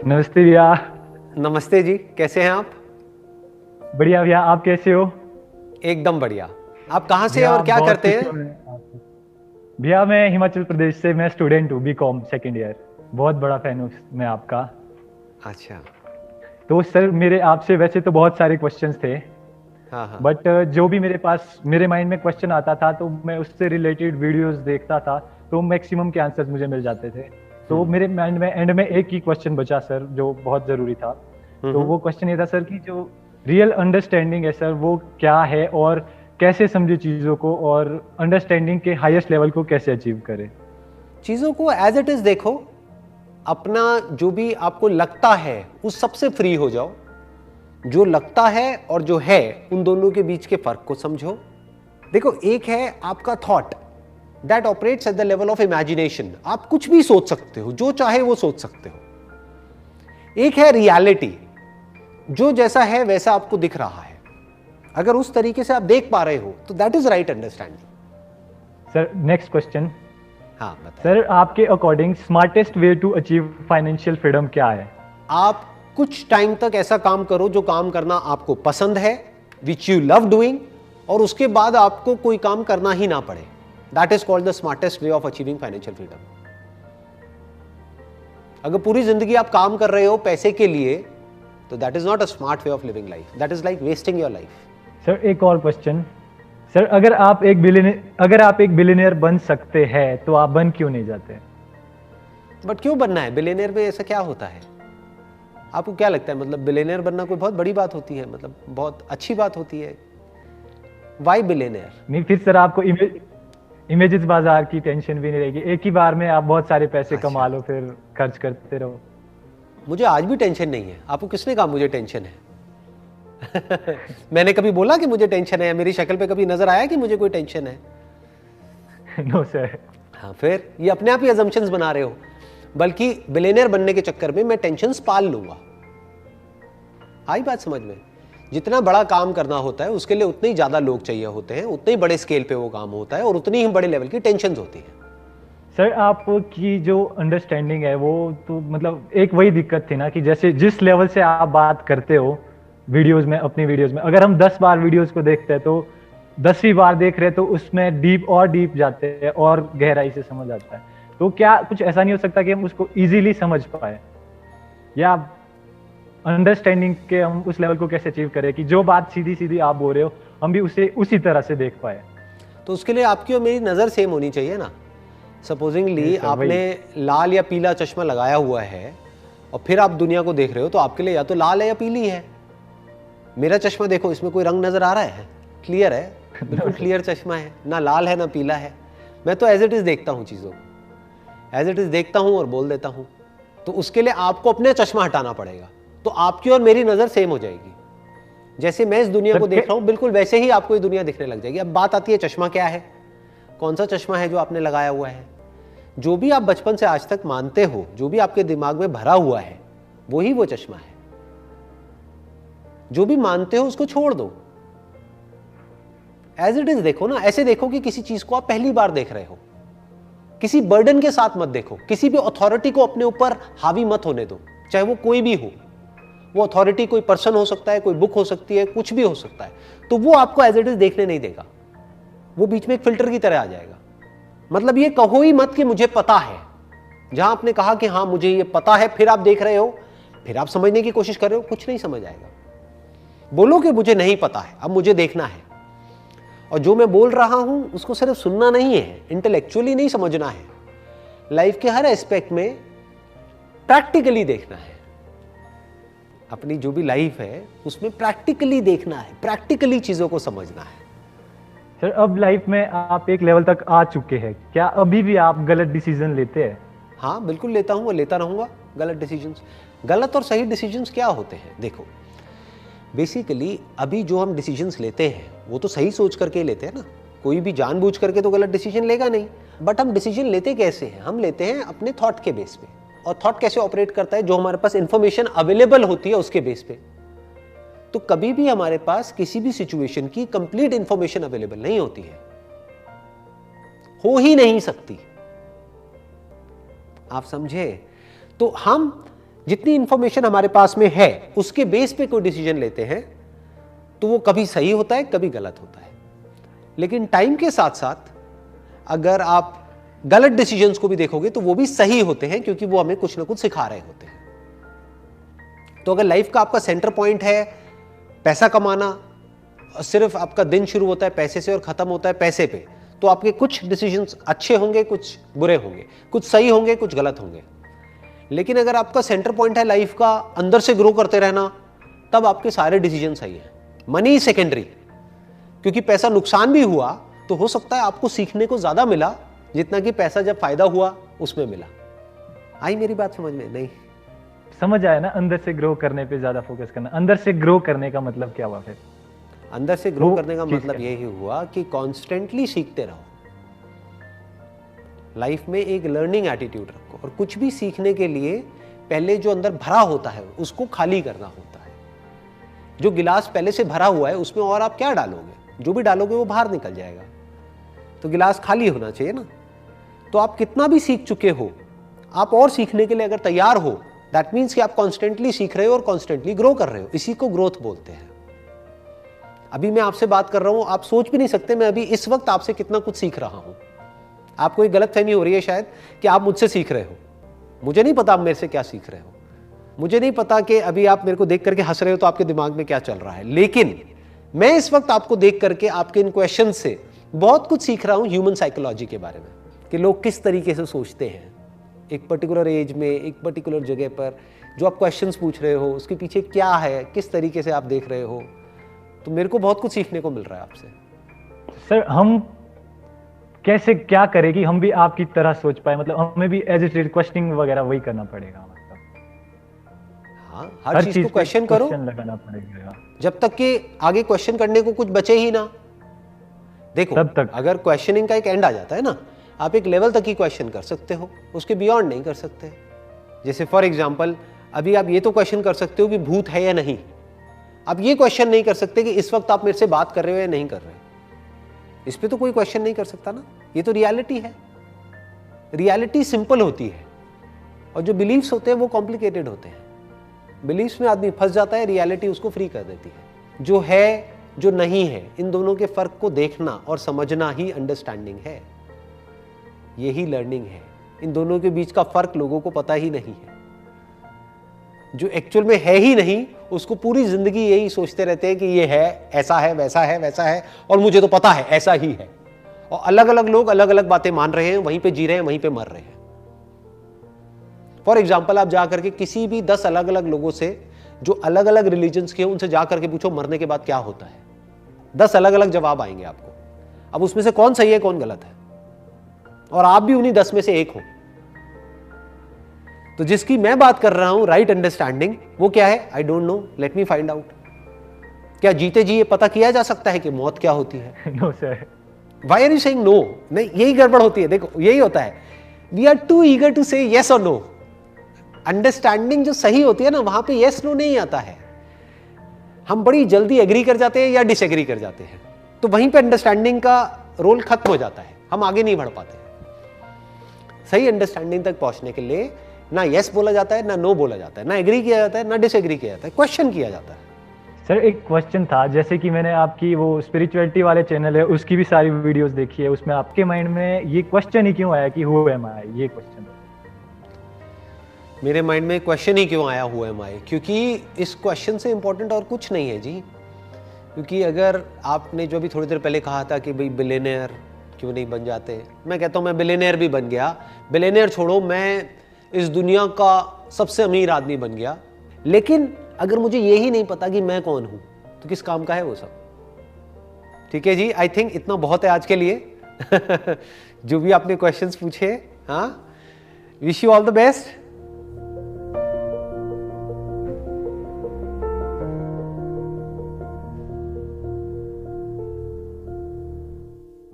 नमस्ते भैया। नमस्ते जी, कैसे हैं आप? बढ़िया भैया, आप कैसे हो? एकदम बढ़िया। आप कहाँ से हैं भैया और क्या बहुत करते खुश हूँ हैं? मैं आपसे। भैया मैं हिमाचल प्रदेश से, मैं स्टूडेंट हूँ, बीकॉम सेकेंड ईयर। बहुत बड़ा फैन हूँ मैं आपका। अच्छा। तो सर मेरे आपसे वैसे तो बहुत सारे क्वेश्चंस थे, हाँ हाँ। बट जो भी मेरे पास मेरे माइंड में क्वेश्चन आता था तो मैं उससे रिलेटेड वीडियोस देखता था, तो मैक्सिमम के आंसर्स मुझे मिल जाते थे। तो मेरे माइंड में एंड में एक ही क्वेश्चन बचा सर, जो बहुत ज़रूरी था। तो हम्म। वो क्वेश्चन ये था सर कि जो रियल अंडरस्टैंडिंग है सर, वो क्या है और कैसे समझे चीज़ों को, और अंडरस्टैंडिंग के हाईएस्ट लेवल को कैसे अचीव करें। चीज़ों को एज इट इज़ देखो। अपना जो भी आपको लगता है उस सबसे फ्री हो जाओ। जो लगता है और जो है उन दोनों के बीच के फर्क को समझो। देखो, एक है आपका thought that operates at the level of imagination. आप कुछ भी सोच सकते हो, जो चाहे वो सोच सकते हो। एक है रियलिटी, जो जैसा है वैसा आपको दिख रहा है। अगर उस तरीके से आप देख पा रहे हो तो that is right understanding. Sir next question. हाँ, बताइए। सर आपके according smartest way to achieve financial freedom क्या है? आप कुछ टाइम तक ऐसा काम करो जो काम करना आपको पसंद है, विच यू लव डूइंग, और उसके बाद आपको कोई काम करना ही ना पड़े। That is called the smartest way of achieving financial freedom. अगर पूरी जिंदगी आप काम कर रहे हो पैसे के लिए, तो that is not a smart way of living life. That is like wasting your life. Sir एक और क्वेश्चन। सर अगर आप एक बिलियनियर बन सकते हैं तो आप बन क्यों नहीं जाते? बट क्यों बनना है? बिलियनियर में ऐसा क्या होता है? आपको क्या लगता है? मतलब बिलियनियर बनना कोई बहुत बड़ी बात होती है? मतलब बहुत अच्छी बात होती है? Why billionaire? नहीं, फिर सर आपको इमेजेस बाजार की टेंशन भी नहीं रहेगी, एक ही बार में आप बहुत सारे पैसे कमा अच्छा, लो, फिर खर्च करते रहो। मुझे आज भी टेंशन नहीं है। आपको किसने कहा मुझे टेंशन है? मैंने कभी बोला कि मुझे टेंशन है? मेरी शक्ल पे कभी नजर आया कि मुझे कोई टेंशन है? No sir. हाँ, फिर ये अपने आप ही अजम्पशंस बना रहे हो। बल्कि बिलियनियर बनने के चक्कर में मैं टेंशन्स पाल लूंगा। आई बात समझ में? जितना बड़ा काम करना होता है उसके लिए उतने ही ज्यादा लोग चाहिए होते हैं, उतने ही बड़े स्केल पे वो काम होता है, और उतनी ही बड़े लेवल की टेंशन्स होती है। सर आपकी जो अंडरस्टैंडिंग है वो तो मतलब एक वही दिक्कत थी ना, कि जैसे जिस लेवल से आप बात करते हो वीडियोस में, अपनी वीडियोस में, अगर हम 10 बार वीडियोस को देखते हैं तो 10वीं बार देख रहे हैं तो उसमें डीप जाते हैं और गहराई से समझ आता है। तो क्या कुछ ऐसा नहीं हो सकता कि हम उसको इजीली समझ पाए, या अंडरस्टैंडिंग के हम उस लेवल को कैसे अचीव करें कि जो बात सीधी सीधी आप बोल रहे हो हम भी उसे उसी तरह से देख पाए? तो उसके लिए आपकी और मेरी नजर सेम होनी चाहिए ना। सपोजिंगली सर आपने वही। लाल या पीला चश्मा लगाया हुआ है और फिर आप दुनिया को देख रहे हो, तो आपके लिए या तो लाल है या पीली है। मेरा चश्मा देखो, इसमें कोई रंग नजर आ रहा है? क्लियर है, बिल्कुल क्लियर चश्मा है, ना लाल है ना पीला है। मैं तो एज इट इज देखता हूँ चीजों को, एज इट इज देखता हूँ और बोल देता हूँ। तो उसके लिए आपको अपने चश्मा हटाना पड़ेगा, तो आपकी और मेरी नजर सेम हो जाएगी। जैसे मैं इस दुनिया को देख रहा हूं बिल्कुल वैसे ही आपको ये दुनिया दिखने लग जाएगी। अब बात आती है चश्मा क्या है, कौन सा चश्मा है जो आपने लगाया हुआ है। जो भी आप बचपन से आज तक मानते हो, जो भी आपके दिमाग में भरा हुआ है, वही वो चश्मा है। जो भी मानते हो उसको छोड़ दो, एज इट इज देखो ना। ऐसे देखो कि किसी चीज को आप पहली बार देख रहे हो। किसी बर्डन के साथ मत देखो, किसी भी अथॉरिटी को अपने ऊपर हावी मत होने दो, चाहे वो कोई भी हो। वो अथॉरिटी कोई पर्सन हो सकता है, कोई बुक हो सकती है, कुछ भी हो सकता है। तो वो आपको एज इट इज देखने नहीं देगा, वो बीच में एक फिल्टर की तरह आ जाएगा। मतलब ये कहो ही मत कि मुझे पता है। जहां आपने कहा कि हाँ मुझे ये पता है, फिर आप देख रहे हो, फिर आप समझने की कोशिश कर रहे हो, कुछ नहीं समझ आएगा। बोलो कि मुझे नहीं पता है, अब मुझे देखना है। और जो मैं बोल रहा हूं उसको सिर्फ सुनना नहीं है, इंटेलेक्चुअली नहीं समझना है, लाइफ के हर एस्पेक्ट में प्रैक्टिकली देखना है। अपनी जो भी लाइफ है उसमें प्रैक्टिकली देखना है, प्रैक्टिकली चीजों को समझना है। सर अब लाइफ में आप एक लेवल तक आ चुके हैं, क्या अभी भी आप गलत डिसीजन लेते हैं? हाँ, बिल्कुल लेता हूं और लेता रहूंगा गलत डिसीजंस। गलत और सही डिसीजंस क्या होते हैं? देखो, बेसिकली अभी जो हम डिसीजंस लेते हैं वो तो सही सोच करके लेते हैं ना। कोई भी जानबूझ करके तो गलत डिसीजन लेगा नहीं। बट हम डिसीजन लेते कैसे हैं? हम लेते हैं अपने थॉट के बेस पे। और थॉट कैसे ऑपरेट करता है? जो हमारे पास इंफॉर्मेशन अवेलेबल होती है उसके बेस पे। तो कभी भी हमारे पास किसी भी सिचुएशन की कंप्लीट इंफॉर्मेशन अवेलेबल नहीं होती है, हो ही नहीं सकती। आप समझे? तो हम जितनी इंफॉर्मेशन हमारे पास में है उसके बेस पे कोई डिसीजन लेते हैं तो वो कभी सही होता है, कभी गलत होता है। लेकिन टाइम के साथ साथ अगर आप गलत डिसीजंस को भी देखोगे तो वो भी सही होते हैं, क्योंकि वो हमें कुछ ना कुछ सिखा रहे होते हैं। तो अगर लाइफ का आपका सेंटर पॉइंट है पैसा कमाना, सिर्फ आपका दिन शुरू होता है पैसे से और खत्म होता है पैसे पे, तो आपके कुछ डिसीजंस अच्छे होंगे, कुछ बुरे होंगे, कुछ सही होंगे, कुछ गलत होंगे। लेकिन अगर आपका सेंटर पॉइंट है लाइफ का अंदर से ग्रो करते रहना, तब आपके सारे डिसीजन सही हैं। मनी सेकेंडरी, क्योंकि पैसा नुकसान भी हुआ तो हो सकता है आपको सीखने को ज्यादा मिला जितना कि पैसा जब फायदा हुआ उसमें मिला। आई मेरी बात समझ में? नहीं समझ आया ना, अंदर से ग्रो करने पे ज्यादा फोकस करना। अंदर से ग्रो करने का मतलब क्या हुआ फिर? अंदर से ग्रो करने का मतलब यही हुआ कि कॉन्स्टेंटली सीखते रहो। लाइफ में एक लर्निंग एटीट्यूड रखो, और कुछ भी सीखने के लिए पहले जो अंदर भरा होता है उसको खाली करना होता है। जो गिलास पहले से भरा हुआ है उसमें और आप क्या डालोगे? जो भी डालोगे वो बाहर निकल जाएगा। तो गिलास खाली होना चाहिए ना। तो आप कितना भी सीख चुके हो, आप और सीखने के लिए अगर तैयार हो, दैट मीन्स कि आप कॉन्स्टेंटली सीख रहे हो और कॉन्स्टेंटली ग्रो कर रहे हो। इसी को ग्रोथ बोलते हैं। अभी मैं आपसे बात कर रहा हूं, आप सोच भी नहीं सकते मैं अभी इस वक्त आपसे कितना कुछ सीख रहा हूं। आपको एक गलतफहमी हो रही है शायद कि आप मुझसे सीख रहे हो। मुझे नहीं पता आप मेरे से क्या सीख रहे हो। मुझे नहीं पता कि अभी आप मेरे को देख करके हंस रहे हो तो आपके दिमाग में क्या चल रहा है। लेकिन मैं इस वक्त आपको देख करके आपके इन क्वेश्चन से बहुत कुछ सीख रहा हूं ह्यूमन साइकोलॉजी के बारे में, कि लोग किस तरीके से सोचते हैं एक पर्टिकुलर एज में, एक पर्टिकुलर जगह पर। जो आप क्वेश्चंस पूछ रहे हो उसके पीछे क्या है, किस तरीके से आप देख रहे हो। तो मेरे को बहुत कुछ सीखने को मिल रहा है आपसे। सर हम कैसे क्या करें कि हम भी आपकी तरह सोच पाए? मतलब हमें भी एज इट क्वेश्चनिंग वगैरह वही करना पड़ेगा? मतलब हाँ, हर चीज को क्वेश्चन करो, लगाना पड़ेगा जब तक कि आगे क्वेश्चन करने को कुछ बचे ही ना। देखो तब तक अगर क्वेश्चनिंग का एक एंड आ जाता है ना, आप एक लेवल तक ही क्वेश्चन कर सकते हो, उसके बियॉन्ड नहीं कर सकते। जैसे फॉर एग्जाम्पल अभी आप ये तो क्वेश्चन कर सकते हो कि भूत है या नहीं। आप ये क्वेश्चन नहीं कर सकते कि इस वक्त आप मेरे से बात कर रहे हो या नहीं कर रहे। इस पे तो कोई क्वेश्चन नहीं कर सकता ना। ये तो रियलिटी है। रियलिटी सिंपल होती है और जो बिलीव्स होते हैं वो कॉम्प्लिकेटेड होते हैं। बिलीव्स में आदमी फंस जाता है, रियलिटी उसको फ्री कर देती है। जो है, जो नहीं है, इन दोनों के फर्क को देखना और समझना ही अंडरस्टैंडिंग है। यही लर्निंग है। इन दोनों के बीच का फर्क लोगों को पता ही नहीं है। जो एक्चुअल में है ही नहीं, उसको पूरी जिंदगी यही सोचते रहते हैं कि ये है, ऐसा है, वैसा है, वैसा है, और मुझे तो पता है ऐसा ही है। और अलग अलग लोग अलग अलग बातें मान रहे हैं, वहीं पे जी रहे हैं, वहीं पे मर रहे हैं। फॉर एग्जाम्पल आप जाकर के किसी भी 10 अलग अलग लोगों से जो अलग अलग रिलीजन्स के हैं उनसे जाकर के पूछो मरने के बाद क्या होता है, 10 अलग अलग जवाब आएंगे आपको। अब उसमें से कौन सही है कौन गलत है, और आप भी उन्हीं 10 में से एक हो। तो जिसकी मैं बात कर रहा हूं राइट अंडरस्टैंडिंग, वो क्या है? I don't know, let me find out. क्या जीते जी ये पता किया जा सकता है कि मौत क्या होती है? No sir. Why are you saying no? नहीं, यही गड़बड़ होती है। देखो यही होता है, we are too eager to say yes और नो। अंडरस्टैंडिंग जो सही होती है ना, वहां पे यस नो नहीं आता है। हम बड़ी जल्दी एग्री कर जाते हैं या डिसएग्री कर जाते हैं, तो वहीं पे अंडरस्टैंडिंग का रोल खत्म हो जाता है, हम आगे नहीं बढ़ पाते। सही अंडरस्टैंडिंग तक पहुंचने के लिए ना यस बोला जाता है, ना नो बोला जाता है, ना एग्री किया जाता है, ना डिसएग्री किया जाता है, क्वेश्चन किया जाता है। सर एक क्वेश्चन था, जैसे कि मैंने आपकी वो स्पिरिचुअलिटी वाले चैनल है उसकी भी सारी वीडियोस देखी है, उसमें आपके माइंड में ये क्वेश्चन ही क्यों आया कि हु एम आई? ये क्वेश्चन मेरे माइंड में क्वेश्चन ही क्यों आया हु एम आई? क्योंकि इस क्वेश्चन से इंपॉर्टेंट और कुछ नहीं है जी। क्योंकि अगर आपने जो भी थोड़ी देर पहले कहा था कि भाई बिलियनियर क्यों नहीं बन जाते, मैं कहता हूं मैं बिलियनियर भी बन गया। बिलियनियर छोड़ो, मैं इस दुनिया का सबसे अमीर आदमी बन गया। लेकिन अगर मुझे यही नहीं पता कि मैं कौन हूं, तो किस काम का है वो सब? ठीक है जी, आई थिंक इतना बहुत है आज के लिए। जो भी आपने क्वेश्चंस पूछे, हाँ, wish you all the best.